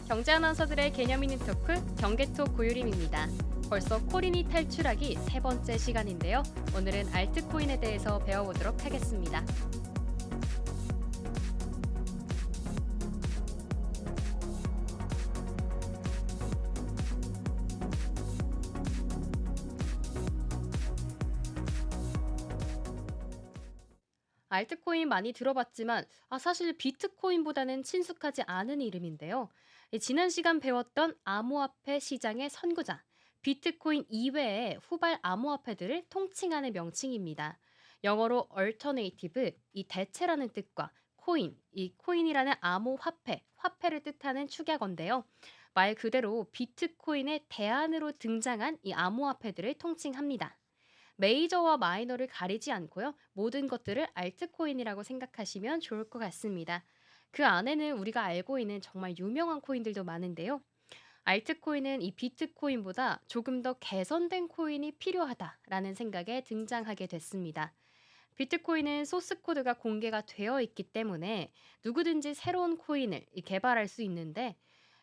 경제 아나운서들의 개념 있는 토크, 경제톡 고유림입니다. 벌써 코린이 탈출하기 세 번째 시간인데요. 오늘은 알트코인에 대해서 배워보도록 하겠습니다. 알트코인 많이 들어봤지만 사실 비트코인보다는 친숙하지 않은 이름인데요. 지난 시간 배웠던 암호화폐 시장의 선구자, 비트코인 이외의 후발 암호화폐들을 통칭하는 명칭입니다. 영어로 alternative, 이 대체라는 뜻과 코인, 이 코인이라는 암호화폐, 화폐를 뜻하는 축약어인데요. 말 그대로 비트코인의 대안으로 등장한 이 암호화폐들을 통칭합니다. 메이저와 마이너를 가리지 않고요. 모든 것들을 알트코인이라고 생각하시면 좋을 것 같습니다. 그 안에는 우리가 알고 있는 정말 유명한 코인들도 많은데요. 알트코인은 이 비트코인보다 조금 더 개선된 코인이 필요하다라는 생각에 등장하게 됐습니다. 비트코인은 소스 코드가 공개가 되어 있기 때문에 누구든지 새로운 코인을 개발할 수 있는데,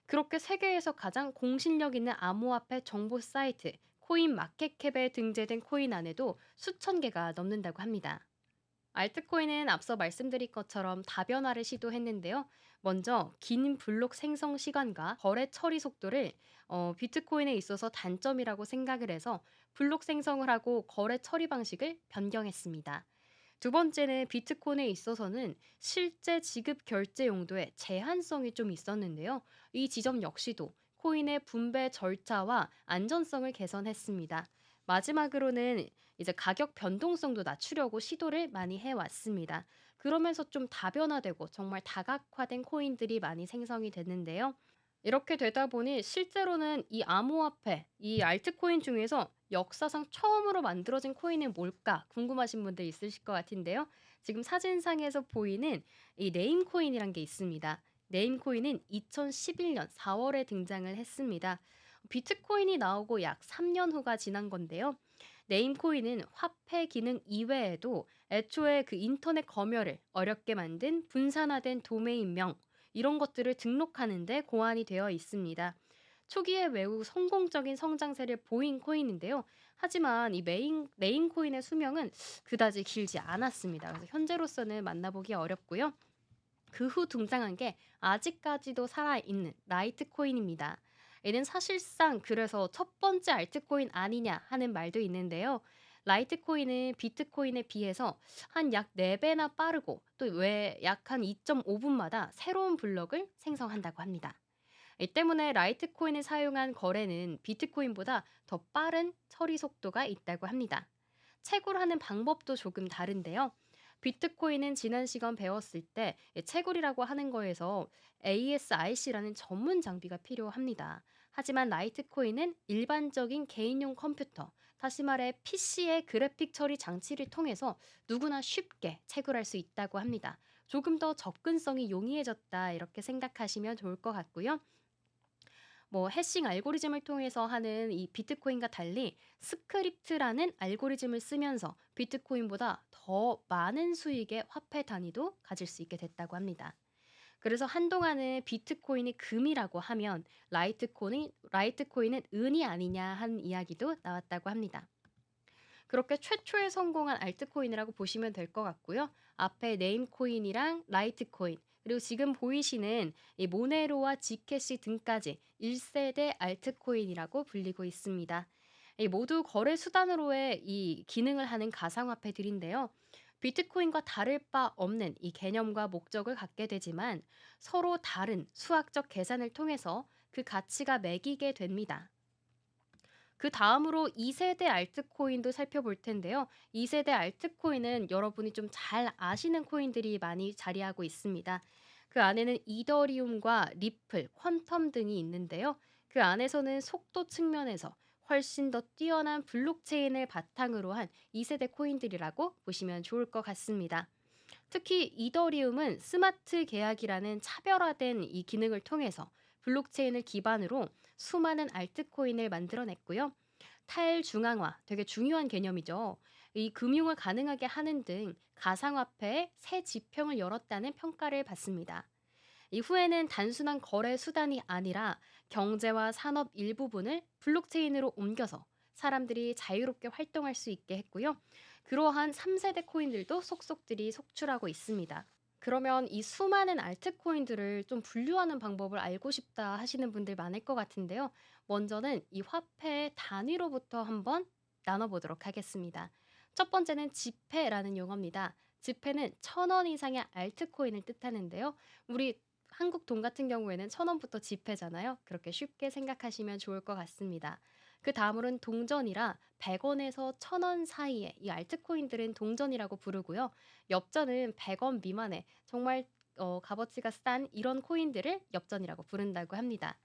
그렇게 세계에서 가장 공신력 있는 암호화폐 정보 사이트 코인 마켓캡에 등재된 코인 안에도 수천 개가 넘는다고 합니다. 알트코인은 앞서 말씀드린 것처럼 다변화를 시도했는데요. 먼저 긴 블록 생성 시간과 거래 처리 속도를 비트코인에 있어서 단점이라고 생각을 해서 블록 생성을 하고 거래 처리 방식을 변경했습니다. 두 번째는 비트코인에 있어서는 실제 지급 결제 용도에 제한성이 좀 있었는데요. 이 지점 역시도 코인의 분배 절차와 안전성을 개선했습니다. 마지막으로는 이제 가격 변동성도 낮추려고 시도를 많이 해왔습니다. 그러면서 좀 다변화되고 정말 다각화된 코인들이 많이 생성이 됐는데요. 이렇게 되다 보니 실제로는 이 암호화폐, 이 알트코인 중에서 역사상 처음으로 만들어진 코인은 뭘까 궁금하신 분들 있으실 것 같은데요. 지금 사진상에서 보이는 이 네임코인이란 게 있습니다. 네임코인은 2011년 4월에 등장을 했습니다. 비트코인이 나오고 약 3년 후가 지난 건데요. 네임코인은 화폐 기능 이외에도 애초에 그 인터넷 검열을 어렵게 만든 분산화된 도메인명, 이런 것들을 등록하는 데 고안이 되어 있습니다. 초기에 매우 성공적인 성장세를 보인 코인인데요. 하지만 이 네임 코인의 수명은 그다지 길지 않았습니다. 그래서 현재로서는 만나보기 어렵고요. 그 후 등장한 게 아직까지도 살아있는 라이트코인입니다. 얘는 사실상 그래서 첫 번째 알트코인 아니냐 하는 말도 있는데요. 라이트코인은 비트코인에 비해서 한 약 4배나 빠르고 또 왜 약 한 2.5분마다 새로운 블럭을 생성한다고 합니다. 이 때문에 라이트코인을 사용한 거래는 비트코인보다 더 빠른 처리 속도가 있다고 합니다. 채굴 하는 방법도 조금 다른데요. 비트코인은 지난 시간 배웠을 때 채굴이라고 하는 거에서 ASIC라는 전문 장비가 필요합니다. 하지만 라이트코인은 일반적인 개인용 컴퓨터, 다시 말해 PC의 그래픽 처리 장치를 통해서 누구나 쉽게 채굴할 수 있다고 합니다. 조금 더 접근성이 용이해졌다 이렇게 생각하시면 좋을 것 같고요. 해싱 알고리즘을 통해서 하는 이 비트코인과 달리 스크립트라는 알고리즘을 쓰면서 비트코인보다 더 많은 수익의 화폐 단위도 가질 수 있게 됐다고 합니다. 그래서 한동안은 비트코인이 금이라고 하면 라이트코인은 은이 아니냐 하는 이야기도 나왔다고 합니다. 그렇게 최초에 성공한 알트코인이라고 보시면 될 것 같고요. 앞에 네임코인이랑 라이트코인, 그리고 지금 보이시는 이 모네로와 지캐시 등까지 1세대 알트코인이라고 불리고 있습니다. 이 모두 거래 수단으로의 이 기능을 하는 가상화폐들인데요. 비트코인과 다를 바 없는 이 개념과 목적을 갖게 되지만 서로 다른 수학적 계산을 통해서 그 가치가 매기게 됩니다. 그다음으로 2세대 알트코인도 살펴볼 텐데요. 2세대 알트코인은 여러분이 좀 잘 아시는 코인들이 많이 자리하고 있습니다. 그 안에는 이더리움과 리플, 퀀텀 등이 있는데요. 그 안에서는 속도 측면에서 훨씬 더 뛰어난 블록체인을 바탕으로 한 2세대 코인들이라고 보시면 좋을 것 같습니다. 특히 이더리움은 스마트 계약이라는 차별화된 이 기능을 통해서 블록체인을 기반으로 수많은 알트코인을 만들어냈고요. 탈중앙화, 되게 중요한 개념이죠. 이 금융을 가능하게 하는 등 가상화폐의 새 지평을 열었다는 평가를 받습니다. 이후에는 단순한 거래 수단이 아니라 경제와 산업 일부분을 블록체인으로 옮겨서 사람들이 자유롭게 활동할 수 있게 했고요. 그러한 3세대 코인들도 속속들이 속출하고 있습니다. 그러면 이 수많은 알트코인들을 좀 분류하는 방법을 알고 싶다 하시는 분들 많을 것 같은데요. 먼저는 이 화폐의 단위로부터 한번 나눠보도록 하겠습니다. 첫 번째는 지폐라는 용어입니다. 지폐는 1,000원 이상의 알트코인을 뜻하는데요. 우리 한국 돈 같은 경우에는 1,000원부터 지폐잖아요. 그렇게 쉽게 생각하시면 좋을 것 같습니다. 그 다음으로는 동전이라 100원에서 1,000원 사이에 이 알트코인들은 동전이라고 부르고요. 엽전은 100원 미만의 정말 값어치가 싼 이런 코인들을 엽전이라고 부른다고 합니다.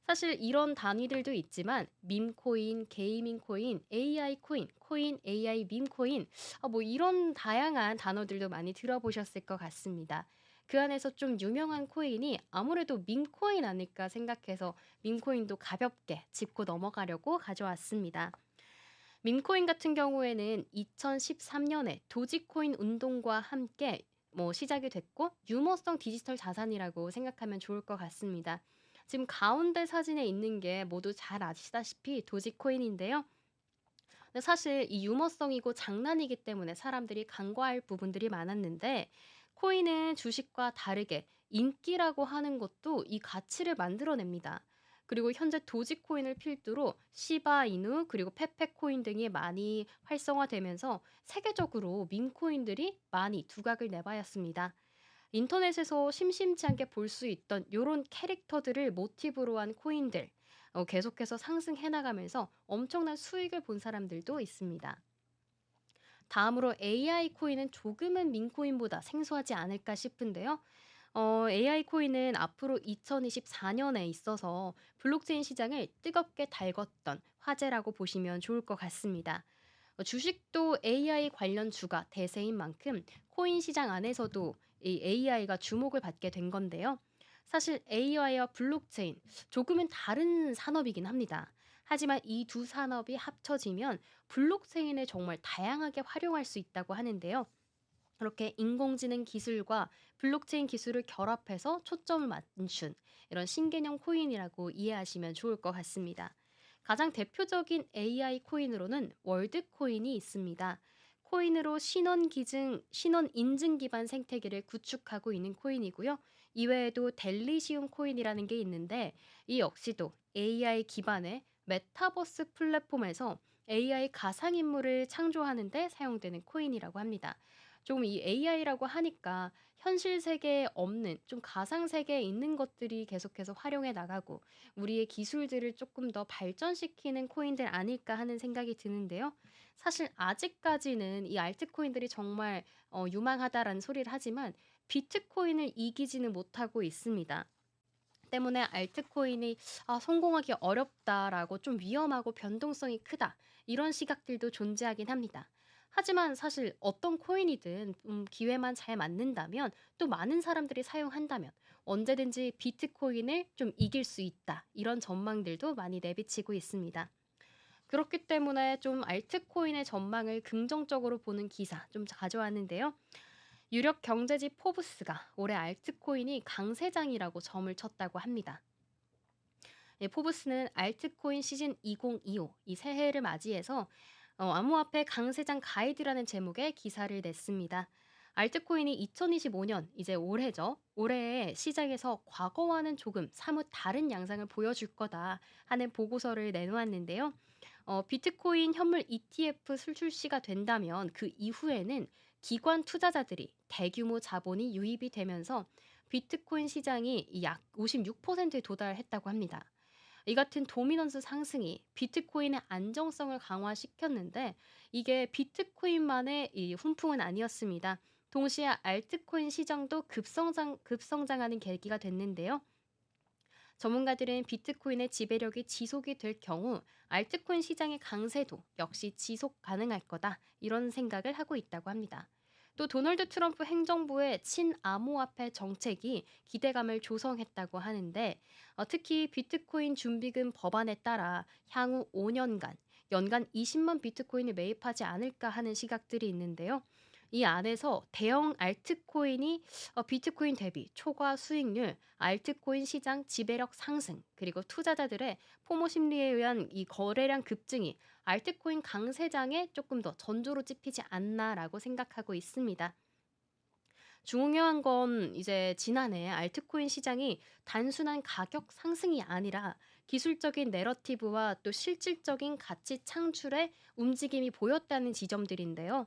사실 이런 단위들도 있지만 밈코인, 게이밍 코인, AI 코인, 코인 AI 밈 코인 뭐 이런 다양한 단어들도 많이 들어보셨을 것 같습니다. 그 안에서 좀 유명한 코인이 아무래도 밈코인 아닐까 생각해서 밈코인도 가볍게 짚고 넘어가려고 가져왔습니다. 밈코인 같은 경우에는 2013년에 도지코인 운동과 함께 시작이 됐고 유머성 디지털 자산이라고 생각하면 좋을 것 같습니다. 지금 가운데 사진에 있는 게 모두 잘 아시다시피 도지코인인데요. 근데 사실 이 유머성이고 장난이기 때문에 사람들이 간과할 부분들이 많았는데 코인은 주식과 다르게 인기라고 하는 것도 이 가치를 만들어냅니다. 그리고 현재 도지코인을 필두로 시바이누 그리고 페페코인 등이 많이 활성화되면서 세계적으로 밈코인들이 많이 두각을 내봐였습니다. 인터넷에서 심심치 않게 볼 수 있던 요런 캐릭터들을 모티브로 한 코인들 계속해서 상승해 나가면서 엄청난 수익을 본 사람들도 있습니다. 다음으로 AI 코인은 조금은 민코인보다 생소하지 않을까 싶은데요. AI 코인은 앞으로 2024년에 있어서 블록체인 시장을 뜨겁게 달궜던 화제라고 보시면 좋을 것 같습니다. 주식도 AI 관련 주가 대세인 만큼 코인 시장 안에서도 이 AI가 주목을 받게 된 건데요. 사실 AI와 블록체인 조금은 다른 산업이긴 합니다. 하지만 이 두 산업이 합쳐지면 블록체인을 정말 다양하게 활용할 수 있다고 하는데요. 그렇게 인공지능 기술과 블록체인 기술을 결합해서 초점을 맞춘 이런 신개념 코인이라고 이해하시면 좋을 것 같습니다. 가장 대표적인 AI 코인으로는 월드코인이 있습니다. 코인으로 신원 인증 기반 생태계를 구축하고 있는 코인이고요. 이외에도 델리시움 코인이라는 게 있는데 이 역시도 AI 기반의 메타버스 플랫폼에서 AI 가상인물을 창조하는 데 사용되는 코인이라고 합니다. 좀 이 AI라고 하니까 현실 세계에 없는 좀 가상 세계에 있는 것들이 계속해서 활용해 나가고 우리의 기술들을 조금 더 발전시키는 코인들 아닐까 하는 생각이 드는데요. 사실 아직까지는 이 알트코인들이 정말 유망하다라는 소리를 하지만 비트코인을 이기지는 못하고 있습니다. 때문에 알트코인이 성공하기 어렵다라고 좀 위험하고 변동성이 크다. 이런 시각들도 존재하긴 합니다. 하지만 사실 어떤 코인이든 기회만 잘 맞는다면 또 많은 사람들이 사용한다면 언제든지 비트코인을 좀 이길 수 있다. 이런 전망들도 많이 내비치고 있습니다. 그렇기 때문에 좀 알트코인의 전망을 긍정적으로 보는 기사 좀 가져왔는데요. 유력 경제지 포브스가 올해 알트코인이 강세장이라고 점을 쳤다고 합니다. 예, 포브스는 알트코인 시즌 2025 이 새해를 맞이해서 암호화폐 강세장 가이드라는 제목의 기사를 냈습니다. 알트코인이 2025년 이제 올해죠. 올해에 시장에서 과거와는 조금 사뭇 다른 양상을 보여줄 거다 하는 보고서를 내놓았는데요. 비트코인 현물 ETF 출시가 된다면 그 이후에는 기관 투자자들이 대규모 자본이 유입이 되면서 비트코인 시장이 약 56%에 도달했다고 합니다. 이 같은 도미넌스 상승이 비트코인의 안정성을 강화시켰는데 이게 비트코인만의 이 훈풍은 아니었습니다. 동시에 알트코인 시장도 급성장하는 계기가 됐는데요. 전문가들은 비트코인의 지배력이 지속이 될 경우 알트코인 시장의 강세도 역시 지속 가능할 거다. 이런 생각을 하고 있다고 합니다. 또 도널드 트럼프 행정부의 친암호화폐 정책이 기대감을 조성했다고 하는데 특히 비트코인 준비금 법안에 따라 향후 5년간 연간 20만 비트코인을 매입하지 않을까 하는 시각들이 있는데요. 이 안에서 대형 알트코인이 비트코인 대비 초과 수익률, 알트코인 시장 지배력 상승, 그리고 투자자들의 포모 심리에 의한 이 거래량 급증이 알트코인 강세장에 조금 더 전조로 찝히지 않나라고 생각하고 있습니다. 중요한 건 이제 지난해 알트코인 시장이 단순한 가격 상승이 아니라 기술적인 내러티브와 또 실질적인 가치 창출에 움직임이 보였다는 지점들인데요.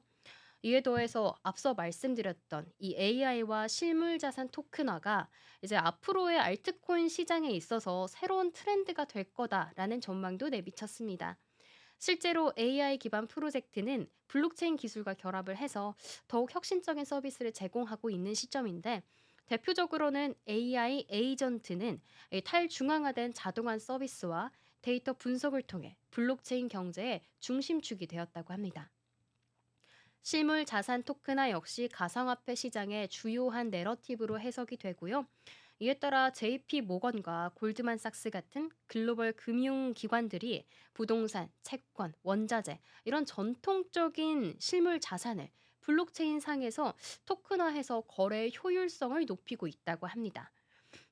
이에 더해서 앞서 말씀드렸던 이 AI와 실물 자산 토큰화가 이제 앞으로의 알트코인 시장에 있어서 새로운 트렌드가 될 거다라는 전망도 내비쳤습니다. 실제로 AI 기반 프로젝트는 블록체인 기술과 결합을 해서 더욱 혁신적인 서비스를 제공하고 있는 시점인데, 대표적으로는 AI 에이전트는 이 탈중앙화된 자동화 서비스와 데이터 분석을 통해 블록체인 경제의 중심축이 되었다고 합니다. 실물 자산 토큰화 역시 가상화폐 시장의 주요한 내러티브로 해석이 되고요. 이에 따라 JP 모건과 골드만삭스 같은 글로벌 금융 기관들이 부동산, 채권, 원자재 이런 전통적인 실물 자산을 블록체인 상에서 토큰화해서 거래의 효율성을 높이고 있다고 합니다.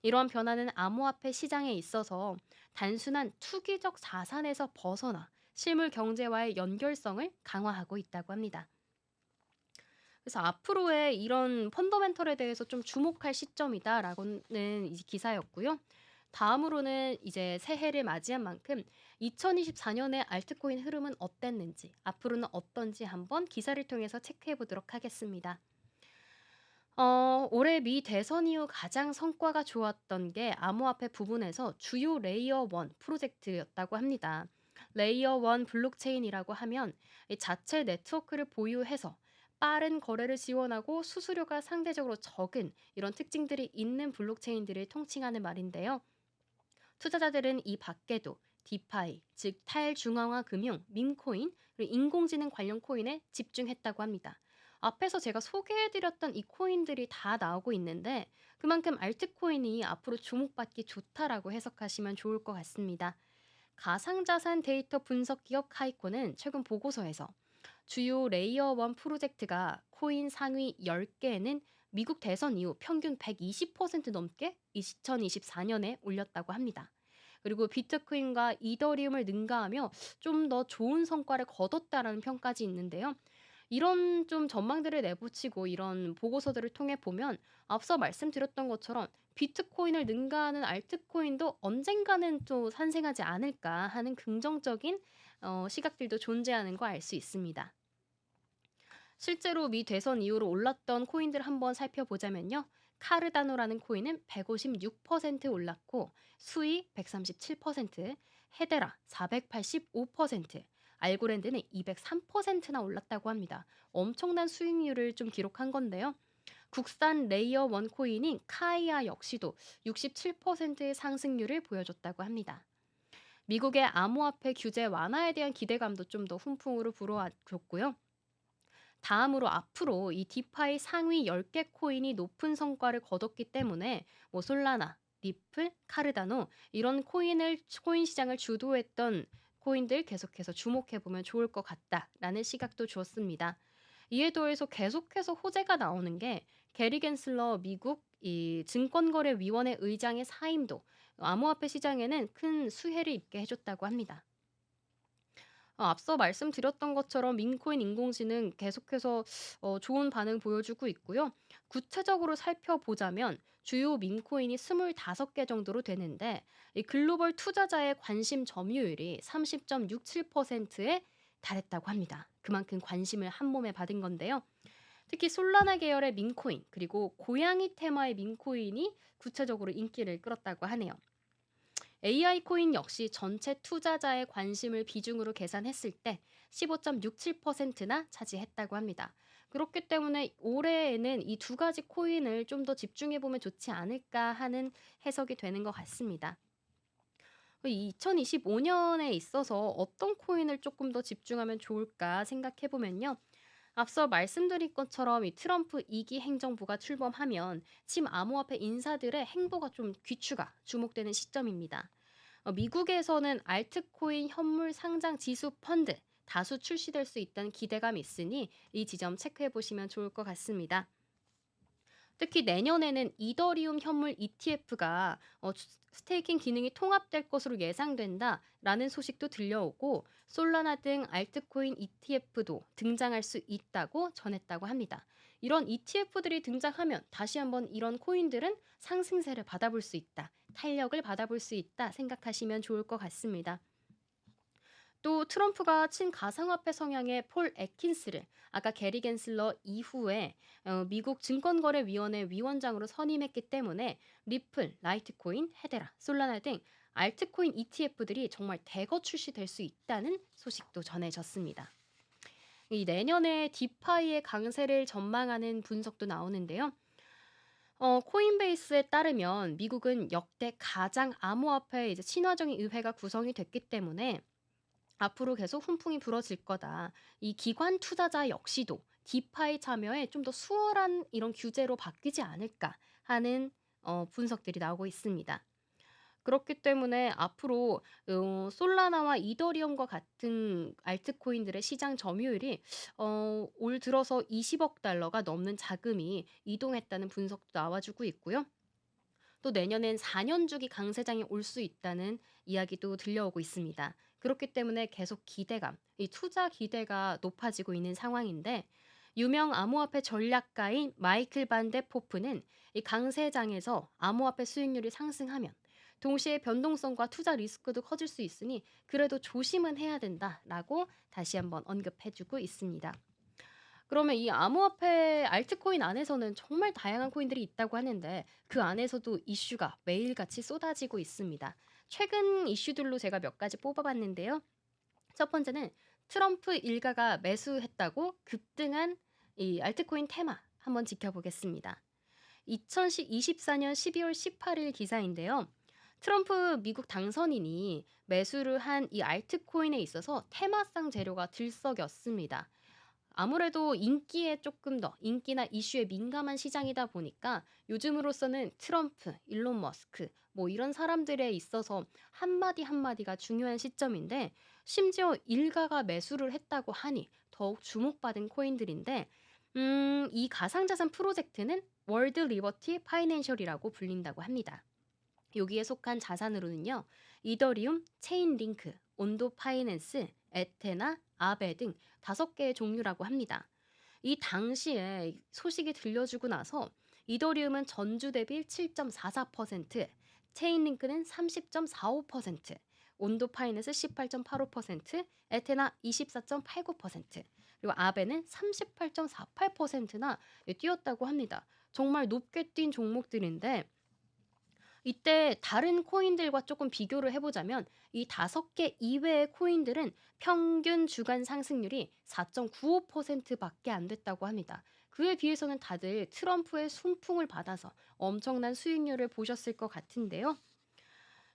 이러한 변화는 암호화폐 시장에 있어서 단순한 투기적 자산에서 벗어나 실물 경제와의 연결성을 강화하고 있다고 합니다. 그래서 앞으로의 이런 펀더멘털에 대해서 좀 주목할 시점이다라고는 이 기사였고요. 다음으로는 이제 새해를 맞이한 만큼 2024년의 알트코인 흐름은 어땠는지, 앞으로는 어떤지 한번 기사를 통해서 체크해 보도록 하겠습니다. 올해 미 대선 이후 가장 성과가 좋았던 게 암호화폐 부분에서 주요 레이어 1 프로젝트였다고 합니다. 레이어 1 블록체인이라고 하면 이 자체 네트워크를 보유해서 빠른 거래를 지원하고 수수료가 상대적으로 적은 이런 특징들이 있는 블록체인들을 통칭하는 말인데요. 투자자들은 이 밖에도 디파이, 즉 탈중앙화 금융, 밈코인, 그리고 인공지능 관련 코인에 집중했다고 합니다. 앞에서 제가 소개해드렸던 이 코인들이 다 나오고 있는데, 그만큼 알트코인이 앞으로 주목받기 좋다라고 해석하시면 좋을 것 같습니다. 가상자산 데이터 분석 기업 카이코는 최근 보고서에서 주요 레이어 1 프로젝트가 코인 상위 10개에는 미국 대선 이후 평균 120% 넘게 2024년에 올렸다고 합니다. 그리고 비트코인과 이더리움을 능가하며 좀 더 좋은 성과를 거뒀다라는 평가지 있는데요. 이런 좀 전망들을 내부치고 이런 보고서들을 통해 보면 앞서 말씀드렸던 것처럼 비트코인을 능가하는 알트코인도 언젠가는 또 산생하지 않을까 하는 긍정적인 시각들도 존재하는 거 알 수 있습니다. 실제로 미 대선 이후로 올랐던 코인들 한번 살펴보자면요. 카르다노라는 코인은 156% 올랐고, 수이 137%, 헤데라 485%, 알고랜드는 203%나 올랐다고 합니다. 엄청난 수익률을 좀 기록한 건데요. 국산 레이어 원 코인인 카이아 역시도 67%의 상승률을 보여줬다고 합니다. 미국의 암호화폐 규제 완화에 대한 기대감도 좀 더 훈풍으로 불어왔고요. 다음으로 앞으로 이 디파이 상위 10개 코인이 높은 성과를 거뒀기 때문에 뭐 솔라나, 리플, 카르다노 이런 코인 시장을 주도했던 코인들 계속해서 주목해 보면 좋을 것 같다라는 시각도 주었습니다. 이에 더해서 계속해서 호재가 나오는 게 게리 겐슬러 미국 이 증권거래위원회 의장의 사임도 암호화폐 시장에는 큰 수혜를 입게 해줬다고 합니다. 앞서 말씀드렸던 것처럼 민코인 인공지능 계속해서 좋은 반응 보여주고 있고요. 구체적으로 살펴보자면 주요 민코인이 25개 정도로 되는데, 이 글로벌 투자자의 관심 점유율이 30.67%에 달했다고 합니다. 그만큼 관심을 한 몸에 받은 건데요. 특히 솔라나 계열의 민코인, 그리고 고양이 테마의 민코인이 구체적으로 인기를 끌었다고 하네요. AI 코인 역시 전체 투자자의 관심을 비중으로 계산했을 때 15.67%나 차지했다고 합니다. 그렇기 때문에 올해에는 이 두 가지 코인을 좀 더 집중해 보면 좋지 않을까 하는 해석이 되는 것 같습니다. 2025년에 있어서 어떤 코인을 조금 더 집중하면 좋을까 생각해 보면요. 앞서 말씀드린 것처럼 이 트럼프 2기 행정부가 출범하면 침 암호화폐 인사들의 행보가 좀 귀추가 주목되는 시점입니다. 미국에서는 알트코인 현물 상장 지수 펀드, 다수 출시될 수 있다는 기대감이 있으니 이 지점 체크해 보시면 좋을 것 같습니다. 특히 내년에는 이더리움 현물 ETF가 스테이킹 기능이 통합될 것으로 예상된다라는 소식도 들려오고 솔라나 등 알트코인 ETF도 등장할 수 있다고 전했다고 합니다. 이런 ETF들이 등장하면 다시 한번 이런 코인들은 상승세를 받아볼 수 있다, 탄력을 받아볼 수 있다 생각하시면 좋을 것 같습니다. 또 트럼프가 친가상화폐 성향의 폴 애킨스를 아까 게리 겐슬러 이후에 미국 증권거래위원회 위원장으로 선임했기 때문에 리플, 라이트코인, 헤데라, 솔라나 등 알트코인 ETF들이 정말 대거 출시될 수 있다는 소식도 전해졌습니다. 이 내년에 디파이의 강세를 전망하는 분석도 나오는데요. 코인베이스에 따르면 미국은 역대 가장 암호화폐 이제 친화적인 의회가 구성이 됐기 때문에 앞으로 계속 훈풍이 불어질 거다. 이 기관 투자자 역시도 디파이 참여에 좀 더 수월한 이런 규제로 바뀌지 않을까 하는 분석들이 나오고 있습니다. 그렇기 때문에 앞으로 솔라나와 이더리움과 같은 알트코인들의 시장 점유율이 올 들어서 20억 달러가 넘는 자금이 이동했다는 분석도 나와주고 있고요. 또 내년엔 4년 주기 강세장이 올 수 있다는 이야기도 들려오고 있습니다. 그렇기 때문에 계속 기대감, 이 투자 기대가 높아지고 있는 상황인데 유명 암호화폐 전략가인 마이클 반데 포프는 이 강세장에서 암호화폐 수익률이 상승하면 동시에 변동성과 투자 리스크도 커질 수 있으니 그래도 조심은 해야 된다라고 다시 한번 언급해주고 있습니다. 그러면 이 암호화폐 알트코인 안에서는 정말 다양한 코인들이 있다고 하는데 그 안에서도 이슈가 매일같이 쏟아지고 있습니다. 최근 이슈들로 제가 몇 가지 뽑아봤는데요. 첫 번째는 트럼프 일가가 매수했다고 급등한 이 알트코인 테마 한번 지켜보겠습니다. 2024년 12월 18일 기사인데요. 트럼프 미국 당선인이 매수를 한 이 알트코인에 있어서 테마상 재료가 들썩였습니다. 아무래도 인기에 조금 더 인기나 이슈에 민감한 시장이다 보니까 요즘으로서는 트럼프, 일론 머스크 뭐 이런 사람들에 있어서 한마디 한마디가 중요한 시점인데 심지어 일가가 매수를 했다고 하니 더욱 주목받은 코인들인데 이 가상자산 프로젝트는 월드 리버티 파이낸셜이라고 불린다고 합니다. 여기에 속한 자산으로는요. 이더리움, 체인링크, 온도 파이낸스, 에테나, 아베 등 5개의 종류라고 합니다. 이 당시에 소식이 들려주고 나서 이더리움은 전주 대비 7.44%, 체인링크는 30.45%, 온도 파이낸스 18.85%, 에테나 24.89%, 그리고 아베는 38.48%나 뛰었다고 합니다. 정말 높게 뛴 종목들인데 이때 다른 코인들과 조금 비교를 해보자면 이 5개 이외의 코인들은 평균 주간 상승률이 4.95%밖에 안 됐다고 합니다. 그에 비해서는 다들 트럼프의 순풍을 받아서 엄청난 수익률을 보셨을 것 같은데요.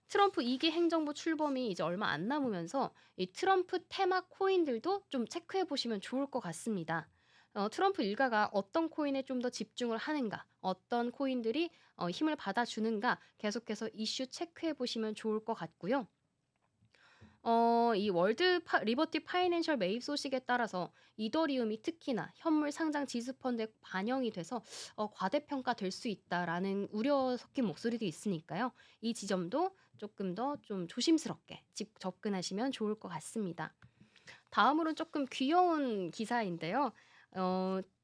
트럼프 2기 행정부 출범이 이제 얼마 안 남으면서 이 트럼프 테마 코인들도 좀 체크해 보시면 좋을 것 같습니다. 트럼프 일가가 어떤 코인에 좀 더 집중을 하는가, 어떤 코인들이 힘을 받아주는가 계속해서 이슈 체크해 보시면 좋을 것 같고요. 이 리버티 파이낸셜 매입 소식에 따라서 이더리움이 특히나 현물 상장 지수 펀드에 반영이 돼서 과대평가될 수 있다라는 우려 섞인 목소리도 있으니까요. 이 지점도 조금 더 좀 조심스럽게 접근하시면 좋을 것 같습니다. 다음으로는 조금 귀여운 기사인데요.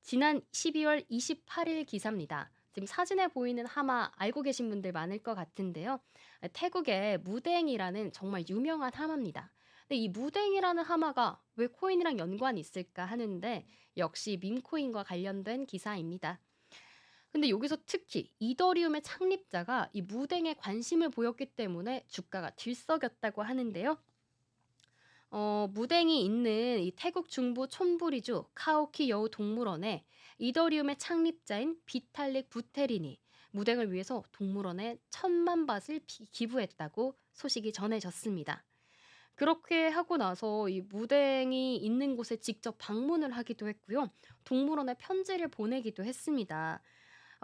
지난 12월 28일 기사입니다. 지금 사진에 보이는 하마 알고 계신 분들 많을 것 같은데요. 태국의 무댕이라는 정말 유명한 하마입니다. 근데 이 무댕이라는 하마가 왜 코인이랑 연관이 있을까 하는데 역시 밈코인과 관련된 기사입니다. 근데 여기서 특히 이더리움의 창립자가 이 무댕에 관심을 보였기 때문에 주가가 들썩였다고 하는데요. 무댕이 있는 이 태국 중부 촌부리주 카오키 여우 동물원에 이더리움의 창립자인 비탈릭 부테린이 무댕을 위해서 동물원에 1,000만 밭을 기부했다고 소식이 전해졌습니다. 그렇게 하고 나서 이 무댕이 있는 곳에 직접 방문을 하기도 했고요. 동물원에 편지를 보내기도 했습니다.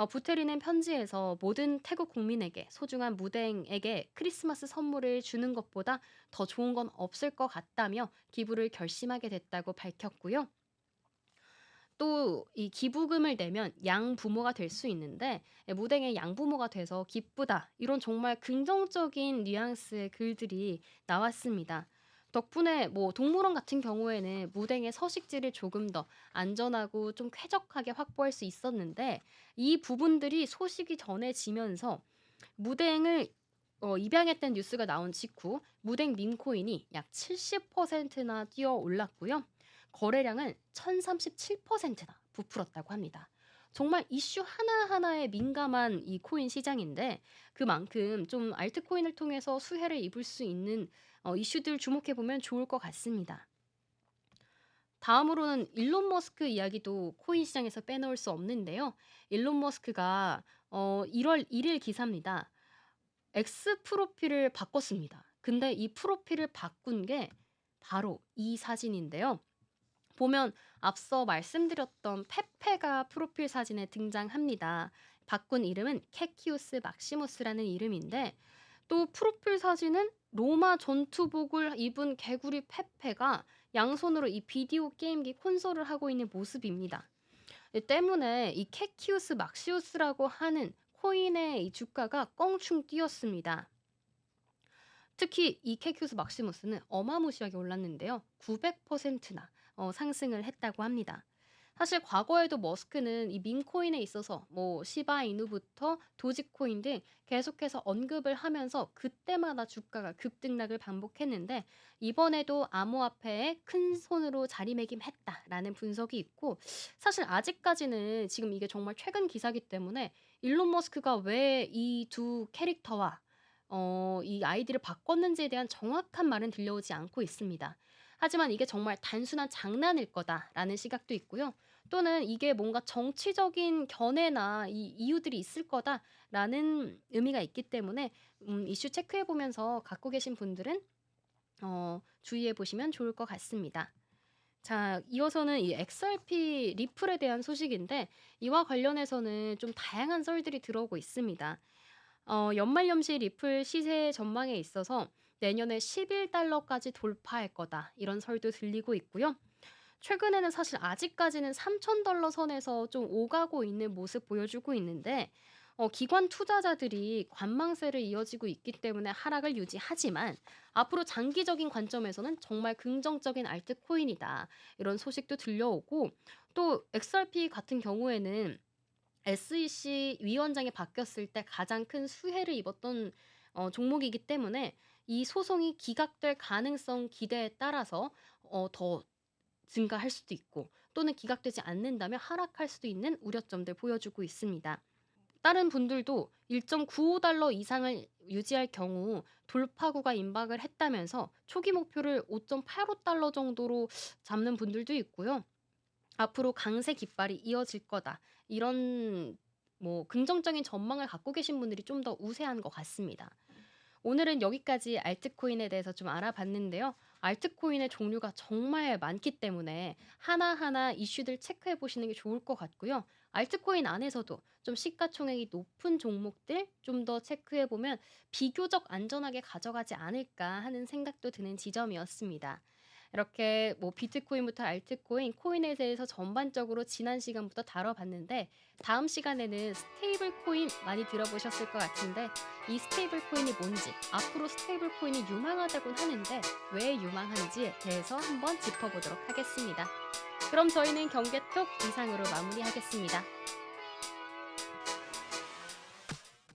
부테리는 편지에서 모든 태국 국민에게 소중한 무댕에게 크리스마스 선물을 주는 것보다 더 좋은 건 없을 것 같다며 기부를 결심하게 됐다고 밝혔고요. 또 이 기부금을 내면 양부모가 될 수 있는데 무댕의 양부모가 돼서 기쁘다. 이런 정말 긍정적인 뉘앙스의 글들이 나왔습니다. 덕분에 뭐 동물원 같은 경우에는 무댕의 서식지를 조금 더 안전하고 좀 쾌적하게 확보할 수 있었는데 이 부분들이 소식이 전해지면서 무댕을 입양했다는 뉴스가 나온 직후 무댕 밈코인이 약 70%나 뛰어 올랐고요. 거래량은 1037%나 부풀었다고 합니다. 정말 이슈 하나하나에 민감한 이 코인 시장인데 그만큼 좀 알트코인을 통해서 수혜를 입을 수 있는 이슈들 주목해 보면 좋을 것 같습니다. 다음으로는 일론 머스크 이야기도 코인 시장에서 빼놓을 수 없는데요. 일론 머스크가 1월 1일 기사입니다. X 프로필을 바꿨습니다. 근데 이 프로필을 바꾼 게 바로 이 사진인데요. 보면 앞서 말씀드렸던 페페가 프로필 사진에 등장합니다. 바꾼 이름은 캐키우스 막시무스라는 이름인데 또 프로필 사진은 로마 전투복을 입은 개구리 페페가 양손으로 이 비디오 게임기 콘솔을 하고 있는 모습입니다. 이 때문에 이 캐키우스 막시우스라고 하는 코인의 이 주가가 껑충 뛰었습니다. 특히 이 캐큐스 막시무스는 어마무시하게 올랐는데요. 900%나 상승을 했다고 합니다. 사실 과거에도 머스크는 이 밈코인에 있어서 뭐 시바이누부터 도지코인 등 계속해서 언급을 하면서 그때마다 주가가 급등락을 반복했는데 이번에도 암호화폐에 큰 손으로 자리매김했다라는 분석이 있고 사실 아직까지는 지금 이게 정말 최근 기사기 때문에 일론 머스크가 왜 이 두 캐릭터와 이 아이디를 바꿨는지에 대한 정확한 말은 들려오지 않고 있습니다. 하지만 이게 정말 단순한 장난일 거다라는 시각도 있고요. 또는 이게 뭔가 정치적인 견해나 이 이유들이 있을 거다라는 의미가 있기 때문에 이슈 체크해 보면서 갖고 계신 분들은 주의해 보시면 좋을 것 같습니다. 자, 이어서는 이 XRP 리플에 대한 소식인데 이와 관련해서는 좀 다양한 썰들이 들어오고 있습니다. 연말연시 리플 시세 전망에 있어서 내년에 11달러까지 돌파할 거다. 이런 설도 들리고 있고요. 최근에는 사실 아직까지는 3,000달러 선에서 좀 오가고 있는 모습 보여주고 있는데 기관 투자자들이 관망세를 이어지고 있기 때문에 하락을 유지하지만 앞으로 장기적인 관점에서는 정말 긍정적인 알트코인이다. 이런 소식도 들려오고 또 XRP 같은 경우에는 SEC 위원장이 바뀌었을 때 가장 큰 수혜를 입었던 종목이기 때문에 이 소송이 기각될 가능성 기대에 따라서 더 증가할 수도 있고 또는 기각되지 않는다면 하락할 수도 있는 우려점들 보여주고 있습니다. 다른 분들도 1.95달러 이상을 유지할 경우 돌파구가 임박을 했다면서 초기 목표를 5.85달러 정도로 잡는 분들도 있고요. 앞으로 강세 깃발이 이어질 거다. 이런 뭐 긍정적인 전망을 갖고 계신 분들이 좀 더 우세한 것 같습니다. 오늘은 여기까지 알트코인에 대해서 좀 알아봤는데요. 알트코인의 종류가 정말 많기 때문에 하나하나 이슈들 체크해 보시는 게 좋을 것 같고요. 알트코인 안에서도 좀 시가총액이 높은 종목들 좀 더 체크해 보면 비교적 안전하게 가져가지 않을까 하는 생각도 드는 지점이었습니다. 이렇게 뭐 비트코인부터 알트코인, 코인에 대해서 전반적으로 지난 시간부터 다뤄봤는데 다음 시간에는 스테이블 코인 많이 들어보셨을 것 같은데 이 스테이블 코인이 뭔지 앞으로 스테이블 코인이 유망하다곤 하는데 왜 유망한지에 대해서 한번 짚어보도록 하겠습니다. 그럼 저희는 경제톡 이상으로 마무리하겠습니다.